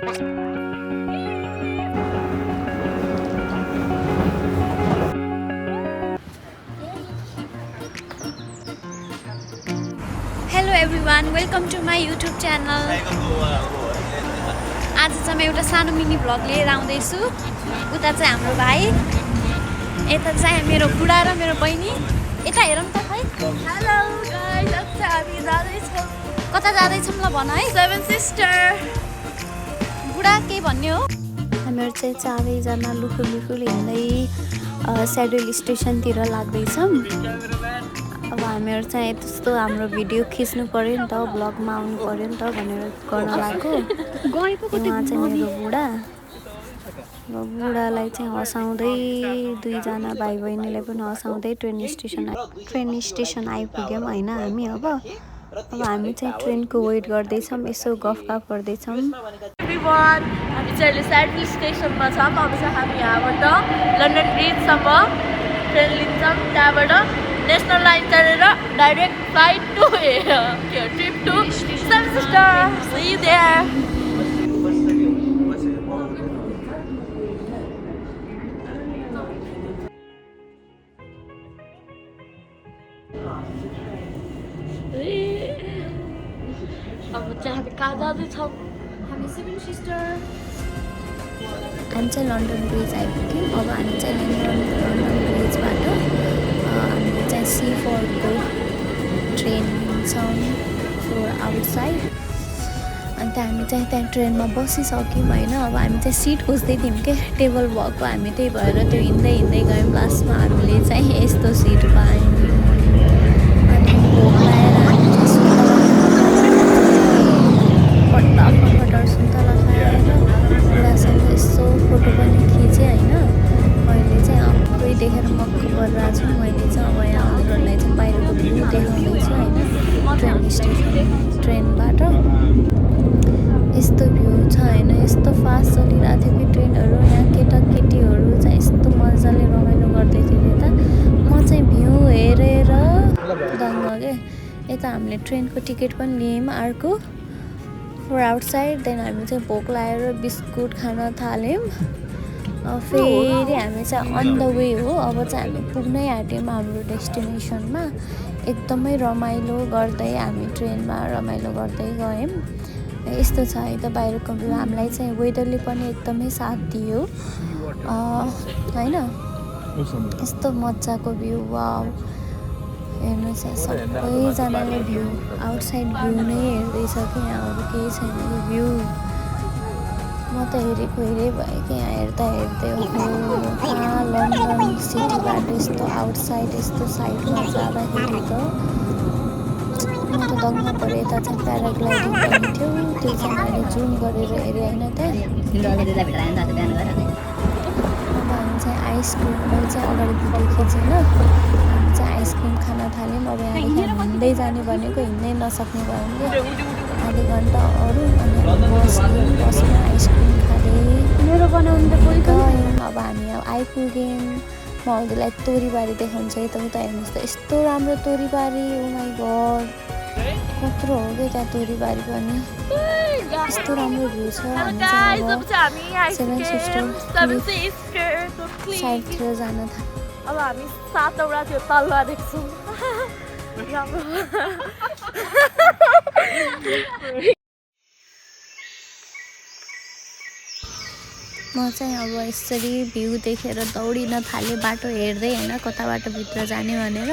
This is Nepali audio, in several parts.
Hello everyone, welcome to my YouTube channel. आज चाहिँ म एउटा सानो मिनी भ्लग लिएर आउँदैछु। उता चाहिँ हाम्रो भाइ, यता चाहिँ मेरो बुढा र मेरो बहिनी। यता हेरौँ त खै। हेलो गाइस, अब चाहिँ हामी जाँदैछौँ। कता जाँदैछौँ ल भन है। Seven sister. बुढा के भन्ने हो? हामीहरू चाहिँ चारैजना लुखुलुखुल हिँड्दै सेड्युल स्टेसनतिर लाग्दैछौँ। अब हामीहरू चाहिँ त्यस्तो हाम्रो भिडियो खिच्नु पर्यो नि त, भ्लगमा आउनु पर्यो नि त भनेर गर्न लाग्यो। उहाँ चाहिँ मेरो बुढा। बुढालाई चाहिँ हँसाउँदै दुईजना भाइ बहिनीलाई पनि हँसाउँदै ट्रेन स्टेसन आइपुग्यौँ होइन हामी। अब हामी चाहिँ ट्रेनको वेट गर्दैछौँ, यसो गफगाफ गर्दैछौँ। हामी चाहिँ अहिले सेड्युल स्टेसनमा छौँ। अब चाहिँ हामी यहाँबाट लन्डन ब्रिजसम्म ट्रेन लिन्छौँ, त्यहाँबाट नेसनल लाइन चढेर direct flight to trip to seven sister. See you there. अब चाहिँ हामी कहाँ जाँदैछौँ? हामी सेभेन सिस्टर। हामी चाहिँ लन्डन ब्रिज आइपुग्यौँ। अब हामी चाहिँ लन्डन ब्रिजबाट हामीले चाहिँ C4को ट्रेन लिन्छौँ फर आउटसाइड। अन्त हामी चाहिँ त्यहाँ ट्रेनमा बसिसक्यौँ होइन। अब हामी चाहिँ सिट खोज्दै थियौँ क्या, टेबल भएको हामी, त्यही भएर त्यो हिँड्दै हिँड्दै गयौँ। लास्टमा हामीले चाहिँ यस्तो सिट पायौँ। अनि भोक लाएर हामी फटाफट सुन्तला खाएर बुढासँग यसो फोटो पनि खिचेँ होइन। मैले चाहिँ आफै देखेर मक्क गरिरहेको छु। मैले चाहिँ अब यहाँ हजुरहरूलाई चाहिँ बाहिरको भ्यू देखाउँदैछु होइन। ट्रेन स्टेसन ट्रेनबाट यस्तो भ्यू छ होइन। यस्तो फास्ट चलिरहेको थियो कि ट्रेनहरू। यहाँ केटाकेटीहरू चाहिँ यस्तो मजाले रमाइलो गर्दै थियो यता। म चाहिँ भ्यू हेरेर दङ्ग के। यता हामीले ट्रेनको टिकट पनि लियौँ अर्को फर आउटसाइड। देन हामी चाहिँ भोक लागेर बिस्कुट खान थाल्यौँ। फेरि हामी चाहिँ अन द वे हो। अब चाहिँ हामी पुग्नै आँट्यौँ हाम्रो डेस्टिनेसनमा। एकदमै रमाइलो गर्दै हामी ट्रेनमा रमाइलो गर्दै गयौँ। यस्तो छ है त बाहिरको भ्यू। हामीलाई चाहिँ वेदरले पनि एकदमै साथ दियो होइन। यस्तो मजाको भ्यू। वाउ, हेर्नुहोस् यहाँ सबैजनाले भ्यू आउटसाइड भ्यू नै हेर्दैछ कि यहाँ अरू केही छैन कि भ्यू। म त हेरेको हेरे भयो कि यहाँ हेर्दा हेर्दै कहाँ लन्डन सिटीबाट यस्तो आउटसाइड यस्तो साइडमा जाँदाखेरि त म त दङ्ग पऱ्यो। यता चाहिँ प्याराग्लाइडिङ पनि थियो, त्यो चाहिँ मैले जुम गरेर हेरेँ होइन त्यहाँ। अब हामी चाहिँ आइसक्रिम, मैले चाहिँ अगाडि भिडियो खिचेन, हामी चाहिँ आइसक्रिम खान थाल्यौँ। अब यहाँदेखि हिँड्दै जाने भनेको हिँड्नै नसक्ने भयो कि आधी घन्टा अरू। अनि बसमा आइसक्रिम खाँदै मेरो बनाउनु त गयौँ। अब हामी अब आइपुग्यौँ। म हजुरलाई तोरीबारी देखाउँछु है त। उता हेर्नुहोस् त यस्तो राम्रो तोरीबारी। ओ माई गड, कत्रो हो क्या त्यहाँ तोरीबारी पनि। यस्तो राम्रो भ्यू छ। हामी चाहिँ अब सेभेन सिस्टर साइडतिर जान थाल्यौँ। अब हामी 7वटा त्यो तलुवा देख्छौँ। म चाहिँ अब यसरी भ्यू देखेर दौडिन थालेँ, बाटो हेर्दै होइन कता बाटो भित्र जाने भनेर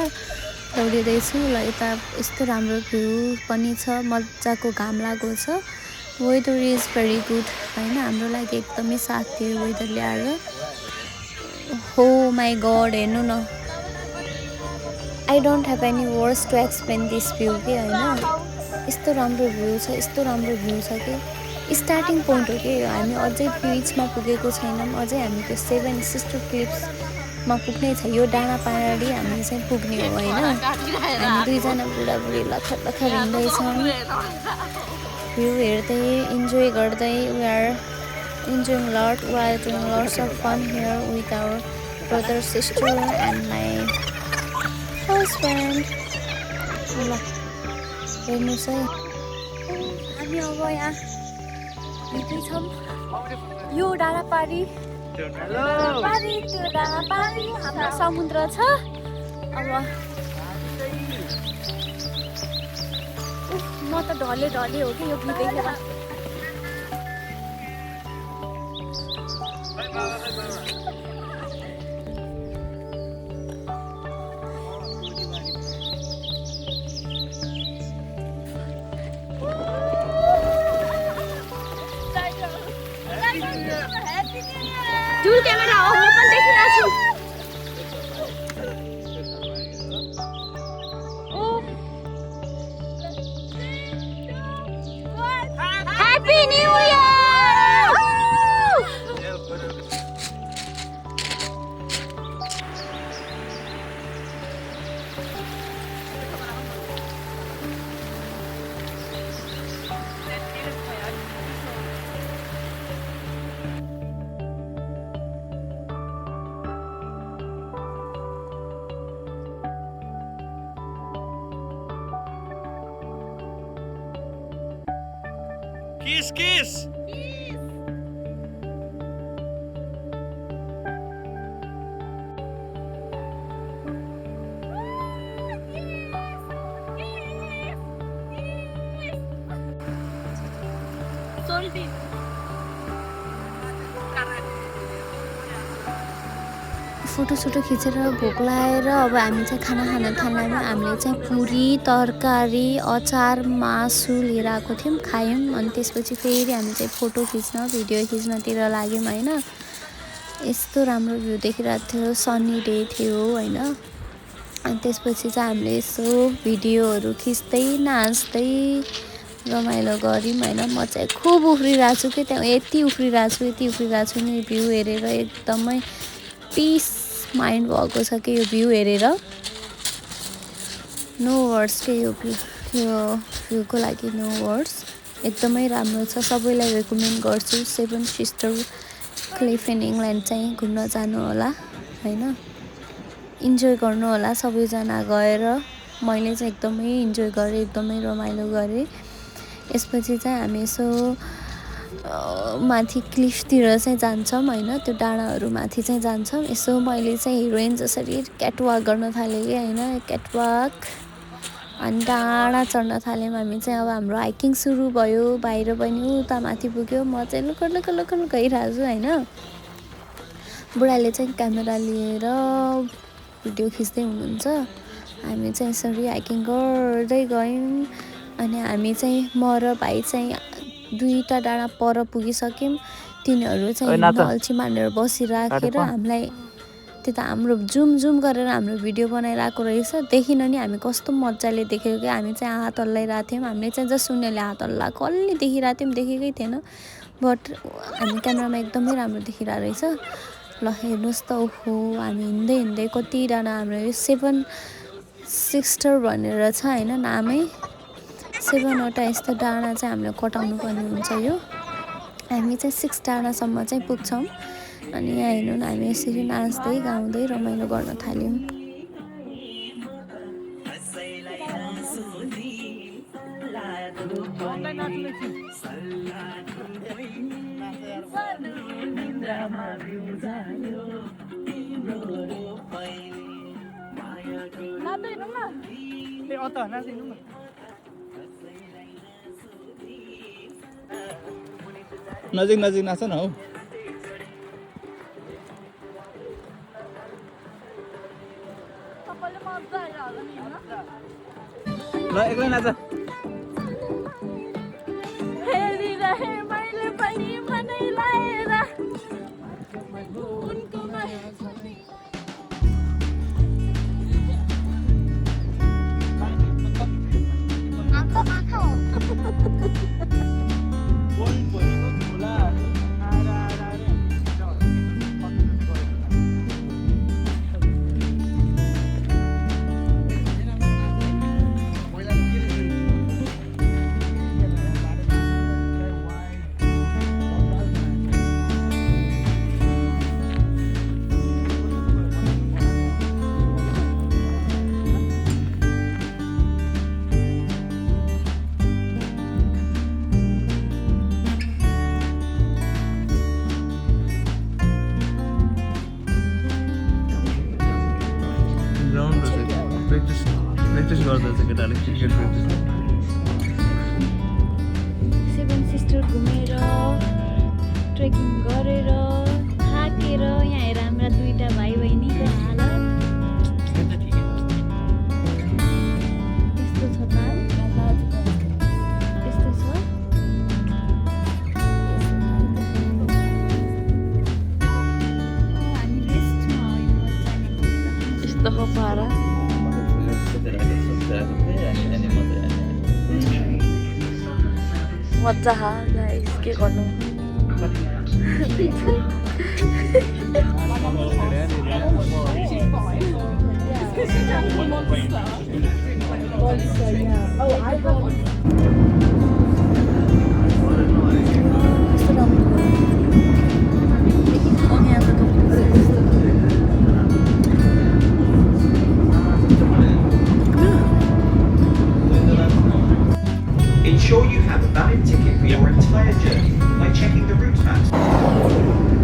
दौडिँदैछु। ल यता यस्तो राम्रो भ्यू पनि छ, मजाको घाम लागेको छ। वेदर इज भेरी गुड होइन। हाम्रो लागि एकदमै साथ दियो वेदरले आज। हो माई गड, हेर्नु न, I don't have any words to explain this view कि होइन। यस्तो राम्रो भ्यू छ, यस्तो राम्रो भ्यू छ कि स्टार्टिङ पोइन्ट हो कि। हामी अझै बिचमा पुगेको छैनौँ, अझै हामी त्यो सेभेन सिस्टर क्लिप्समा पुग्नै छ। यो डाँडा पहाडी हामी चाहिँ पुग्ने हो होइन। हामी दुईजना बुढाबुढी लखर लखर हिँड्दैछौँ, भ्यू हेर्दै इन्जोय गर्दै। We are enjoying a lot. We are doing lots of fun here with our brother, sister and my husband. ल हेर्नुहोस् है, हामी अब यहाँ हिँड्दैछौँ यो डाँडा पारी त्यो डाँडा पारी हाम्रो समुद्र छ अब म त ढले हो कि यो भ्यू देखेर जुल क्यामेरा हो म पनि देखिरहेको छु Happy New Year! Kiss! फोटोसोटो खिचेर भोक लागेर अब हामी चाहिँ खाना खान थाल्यौँ हामीले चाहिँ पुरी तरकारी अचार मासु लिएर आएको थियौँ खायौँ अनि त्यसपछि फेरि हामी चाहिँ फोटो खिच्न भिडियो खिच्नतिर लाग्यौँ होइन यस्तो राम्रो भ्यू देखिरहेको थियो सन्नी डे थियो होइन अनि त्यसपछि चाहिँ हामीले यसो भिडियोहरू खिच्दै नाच्दै रमाइलो गऱ्यौँ होइन म चाहिँ खुब उफ्रिरहेको छु कि त्यहाँ यति उफ्रिरहेको छु नि भ्यू हेरेर एकदमै पिस माइन्ड भएको छ कि यो भ्यू हेरेर नो वर्ड्स के यो भ्यूको लागि नो वर्ड्स एकदमै राम्रो छ सबैलाई रेकमेन्ड गर्छु 7 सिस्टर क्लिफ इन इङ्ल्यान्ड चाहिँ घुम्न जानु होला होइन इन्जोय गर्नु होला सबैजना गएर मैले चाहिँ एकदमै इन्जोय गरेँ एकदमै रमाइलो गरेँ यसपछि चाहिँ हामी यसो माथि क्लिफतिर चाहिँ जान्छौँ होइन त्यो डाँडाहरू माथि चाहिँ जान्छौँ यसो मैले चाहिँ हिरोइन जसरी क्याटवाक गर्न थालेँ कि होइन क्याटवाक अनि डाँडा चढ्न थाल्यौँ हामी चाहिँ अब हाम्रो हाइकिङ सुरु भयो बाहिर पनि उता माथि पुग्यो म चाहिँ लुकर गइरहेको छु होइन बुढाले चाहिँ क्यामेरा लिएर भिडियो खिच्दै हुनुहुन्छ हामी चाहिँ यसरी हाइकिङ गर्दै गयौँ अनि हामी चाहिँ म र भाइ चाहिँ 2टा डाँडा पर पुगिसक्यौँ तिनीहरू चाहिँ अल्छी मानेर बसिराखेर हामीलाई त्यता हाम्रो जुम गरेर हाम्रो भिडियो बनाइरहेको रहेछ देखिन नि हामी कस्तो मजाले देख्यो कि हामी चाहिँ हात हल्लाइरहेको थियौँ हामीले चाहिँ जस्ट उनीहरूले हात हल्लाएको अलि देखिरहेको थियौँ देखेकै थिएन बट हामी क्यामेरामा एकदमै राम्रो देखिरहेको रहेछ ल हेर्नुहोस् त ओहो हामी हिँड्दै कति डाँडा हाम्रो 7 सिस्टर भनेर छ होइन नामै 7वटा यस्तो डाँडा चाहिँ हामीले कटाउनु पर्ने हुन्छ यो हामी चाहिँ 6 डाँडासम्म चाहिँ पुग्छौँ अनि यहाँ हेर्नु न हामी यसरी नाच्दै गाउँदै रमाइलो गर्न थाल्यौँ नजिक नाच न हौ ल एक्लै नाच हेरिरहे मैले पनि मनै लाएर उनको गर्दैछ केटाले क्रिकेट प्र्याक्टिस सेभेन सिस्टर घुमेर ट्रेकिङ गरेर थाकेर यहाँ हेर हाम्रा दुईटा भाइ बहिनीको हालत यस्तो छ त यस्तो छ हामी बेस्टमा यस्तो हो पारा मजा हा गाइस के गर्नु कस्तो राम्रो Ensure you have a valid ticket for your entire journey by checking the route maps.